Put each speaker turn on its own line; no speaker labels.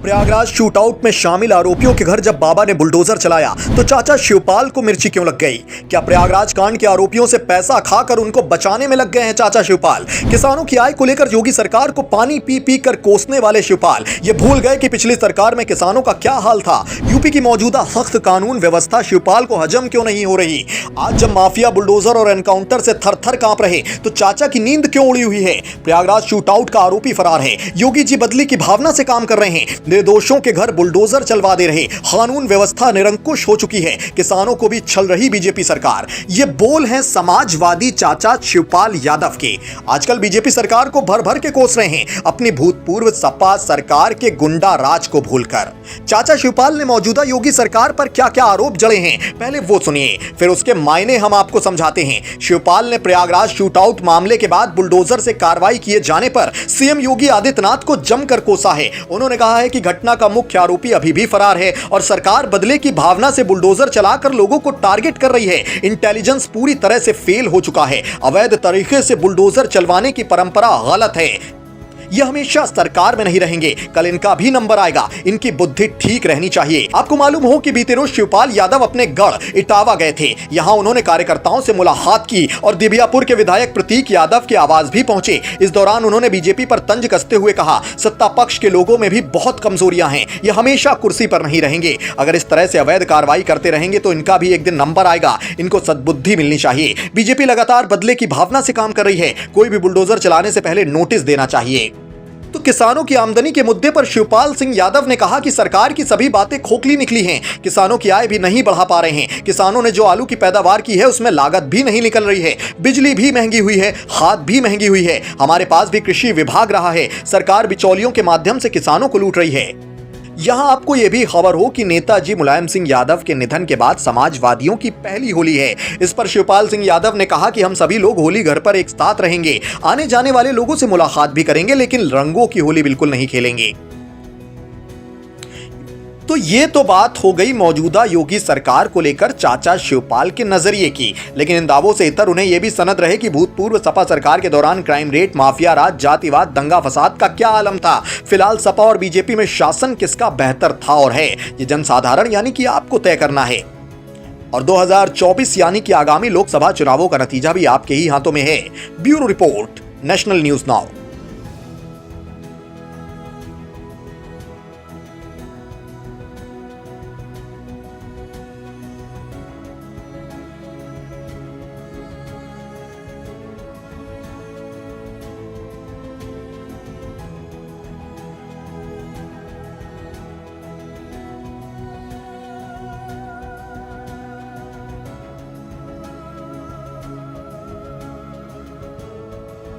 Prayagraj shootout में शामिल आरोपियों के घर जब बाबा ने बुलडोजर चलाया तो चाचा शिवपाल को मिर्ची क्यों लग गई? क्या प्रयागराज कांड के आरोपियों से पैसा खाकर उनको बचाने में लग गए हैं चाचा शिवपाल? किसानों की आय को लेकर योगी सरकार को पानी पी पी कर कोसने वाले शिवपाल ये भूल गए कि पिछली सरकार में किसानों का क्या हाल था। यूपी की मौजूदा सख्त कानून व्यवस्था शिवपाल को हजम क्यों नहीं हो रही? आज जब माफिया बुलडोजर और एनकाउंटर से थर थर कांप रहे तो चाचा की नींद क्यों उड़ी हुई है? प्रयागराज शूटआउट का आरोपी फरार है। योगी जी बदली की भावना से काम कर रहे हैं। निर्दोषों के घर बुलडोजर चलवा दे रहे। कानून व्यवस्था निरंकुश हो चुकी है। किसानों को भी छल रही बीजेपी सरकार। ये बोल हैं समाजवादी चाचा शिवपाल यादव के। आजकल बीजेपी सरकार को भर भर के कोस रहे हैं अपनी भूतपूर्व सपा सरकार के गुंडा राज को भूलकर। चाचा शिवपाल ने मौजूदा योगी सरकार पर क्या क्या आरोप जड़े हैं पहले वो सुनिए, फिर उसके मायने हम आपको समझाते हैं। शिवपाल ने प्रयागराज शूटआउट मामले के बाद बुलडोजर से कार्रवाई किए जाने पर सीएम योगी आदित्यनाथ को जमकर कोसा है। उन्होंने कहा है कि घटना का मुख्य आरोपी अभी भी फरार है और सरकार बदले की भावना से बुलडोजर चलाकर लोगों को टारगेट कर रही है। इंटेलिजेंस पूरी तरह से फेल हो चुका है। अवैध तरीके से बुलडोजर चलवाने की परंपरा गलत है। ये हमेशा सरकार में नहीं रहेंगे, कल इनका भी नंबर आएगा। इनकी बुद्धि ठीक रहनी चाहिए। आपको मालूम हो कि बीते रोज शिवपाल यादव अपने गढ़ इटावा गए थे। यहां उन्होंने कार्यकर्ताओं से मुलाकात की और दिबियापुर के विधायक प्रतीक यादव के आवास भी पहुंचे। इस दौरान उन्होंने बीजेपी पर तंज कसते हुए कहा, सत्ता पक्ष के लोगों में भी बहुत कमजोरियां हैं। ये हमेशा कुर्सी पर नहीं रहेंगे। अगर इस तरह से अवैध कार्रवाई करते रहेंगे तो इनका भी एक दिन नंबर आएगा। इनको सद्बुद्धि मिलनी चाहिए। बीजेपी लगातार बदले की भावना से काम कर रही है। कोई भी बुलडोजर चलाने से पहले नोटिस देना चाहिए। तो किसानों की आमदनी के मुद्दे पर शिवपाल सिंह यादव ने कहा कि सरकार की सभी बातें खोखली निकली हैं। किसानों की आय भी नहीं बढ़ा पा रहे हैं। किसानों ने जो आलू की पैदावार की है उसमें लागत भी नहीं निकल रही है। बिजली भी महंगी हुई है, खाद भी महंगी हुई है। हमारे पास भी कृषि विभाग रहा है। सरकार बिचौलियों के माध्यम से किसानों को लूट रही है। यहां आपको यह भी खबर हो कि नेताजी मुलायम सिंह यादव के निधन के बाद समाजवादियों की पहली होली है। इस पर शिवपाल सिंह यादव ने कहा कि हम सभी लोग होली घर पर एक साथ रहेंगे, आने जाने वाले लोगों से मुलाकात भी करेंगे, लेकिन रंगों की होली बिल्कुल नहीं खेलेंगे। तो ये तो बात हो गई मौजूदा योगी सरकार को लेकर चाचा शिवपाल के नजरिए की, लेकिन इन दावों से इतर उन्हें यह भी सनद रहे कि भूतपूर्व सपा सरकार के दौरान क्राइम रेट, माफिया राज, जातिवाद, दंगा फसाद का क्या आलम था। फिलहाल सपा और बीजेपी में शासन किसका बेहतर था और है, ये जनसाधारण यानी कि आपको तय करना है। और 2024 यानी कि आगामी लोकसभा चुनावों का नतीजा भी आपके ही हाथों में है। Bureau report, national news now.